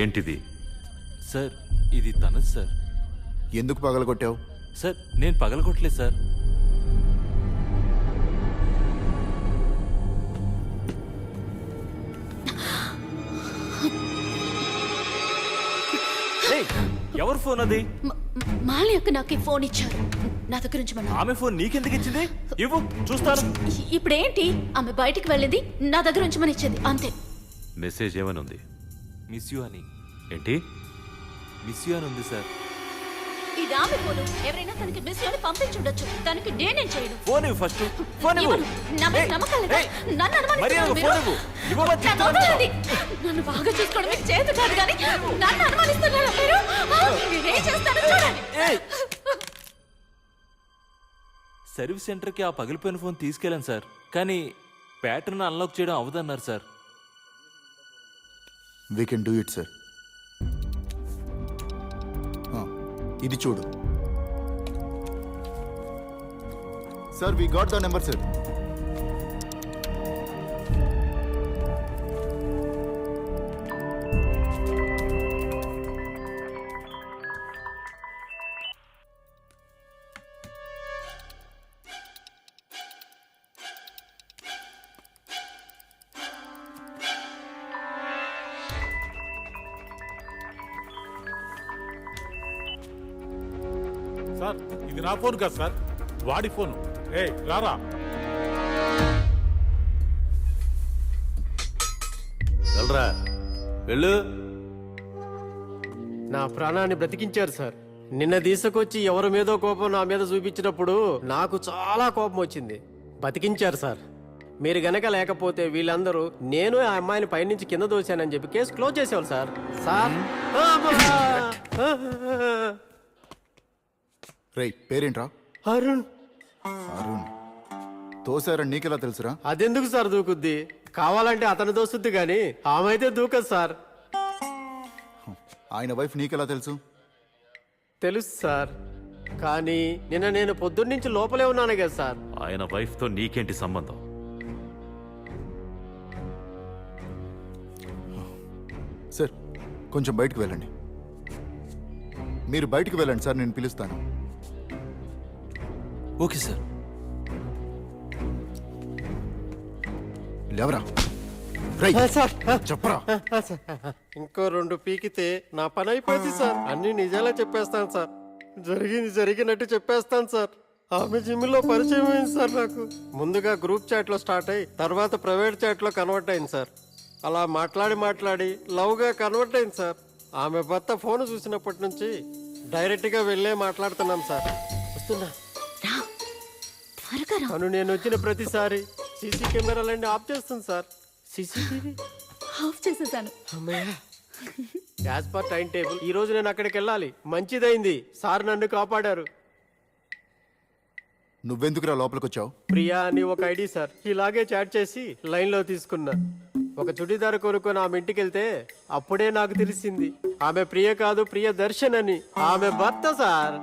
ఏంటిది? సార్ ఇది తనది సార్. ఎందుకు పగలగొట్టావు? సార్ నేను పగలగొట్టలేదు సార్. ఎవరు ఫోన్ అది? మాలి అక్క నాకు ఫోన్ ఇచ్చారు, నా దగ్గర నుంచి. ఆమె ఫోన్ నీకెందుకు ఇచ్చింది? ఇవ్వు చూస్తాను. ఇప్పుడేంటి? ఆమె బయటికి వెళ్ళింది, నా దగ్గర ఉంచమని ఇచ్చింది అంతే. మెసేజ్ ఏమని ఉంది? మిస్ యూ అని. ఏంటి మిస్ యూ అని ఉంది సార్. ఇది ఆమె ఫోను. ఎవరైనా తనకి మిస్ అని పంపించుండొచ్చు, తనకి నేనేం చేయను. ఫోన్ ఇవ్వు ఫస్ట్. ఫోన్ ఇవ్వు. నా మీద నమ్మకం లేదా? నన్ను అనుమానిస్తున్నారు మీరు? ఫోన్ ఇవ్వు. ఇవ్వమని చెప్తున్నాను. నన్ను బాగా చూసుకోవడం మీకు చేత కాదు కానీ నన్ను అనుమానిస్తున్నారా మీరు? నేనేం చేస్తానో చూడండి. సర్వీస్ సెంటర్కి ఆ పగిలిపోయిన ఫోన్ తీసుకెళ్ళాను సార్, కానీ ప్యాటర్న్ అన్లాక్ చేయడం అవదన్నారు sir. We can do it sir. ఇది చూడు sir, we got the number sir. Sir ఇది నా ఫోన్ కాదు సార్, వాడి ఫోను. రారా. వెళ్ళరా, వెళ్ళు. నా ప్రాణాన్ని బ్రతికించారు సార్. నిన్న తీసుకొచ్చి ఎవరి మీదో కోపం నా మీద చూపించినప్పుడు నాకు చాలా కోపం వచ్చింది. బతికించారు సార్. మీరు గనక లేకపోతే వీళ్ళందరూ నేను ఆ అమ్మాయిని పైనుంచి కింద దోశానని చెప్పి కేసు క్లోజ్ చేసేవాళ్ళు సార్. సార్ రేయ్, పేరేంట్రా? అరుణ్. అరుణ్ తోసారని నీకెలా తెలుసురా? అదెందుకు సార్ దూకుద్ది? కావాలంటే అతను దోస్తుంది కానీ ఆమె అయితే దూకదు సార్. ఆయన వైఫ్ నీకెలా తెలుసు? తెలుసు సార్, కానీ నిన్న నేను పొద్దున్నుంచి లోపలే ఉన్నాను కదా సార్. ఆయన వైఫ్ తో నీకేంటి సంబంధం? సార్ కొంచెం బయటకు వెళ్ళండి. మీరు బయటకు వెళ్ళండి సార్, నేను పిలుస్తాను. Okay sir. లేవరా. చెప్పరా. ఇంకో 2 పీకితే నా పని అయిపోయింది సార్. అన్ని నిజాలే చెప్పేస్తాను సార్. జరిగినట్టు చెప్పేస్తాను సార్. ఆమె జిమ్లో పరిచయం అయింది సార్ నాకు. ముందుగా గ్రూప్ చాట్లో స్టార్ట్ అయ్యి తర్వాత ప్రైవేట్ చాట్లో కన్వర్ట్ అయింది సార్. అలా మాట్లాడి లవ్గా కన్వర్ట్ అయింది సార్. ఆమె భర్త ఫోన్ చూసినప్పటి నుంచి డైరెక్ట్గా వెళ్ళే మాట్లాడుతున్నాం సార్. వస్తున్నా. తను నేను వచ్చిన ప్రతిసారి సీసీ కెమెరాలన్నీ ఆఫ్ చేస్తుంది సార్. సీసీటీవీ ఆఫ్ చేసేసాను. యాజ్ పర్ టైం టేబుల్ ఈ రోజు నేను అక్కడికి వెళ్ళాలి. మంచిదైంది సార్, నన్ను కాపాడారు. నువ్వెందుకురా లోపలికి వచ్చావు? ప్రియా అని ఒక ఐడి సార్. ఇలాగే చాట్ చేసి లైన్ లో తీసుకున్నా. ఒక చుడిదారు కొనుక్కొని ఆమె ఇంటికి వెళ్తే అప్పుడే నాకు తెలిసింది ఆమె ప్రియ కాదు, ప్రియ దర్శన్ అని. ఆమె భర్త సార్.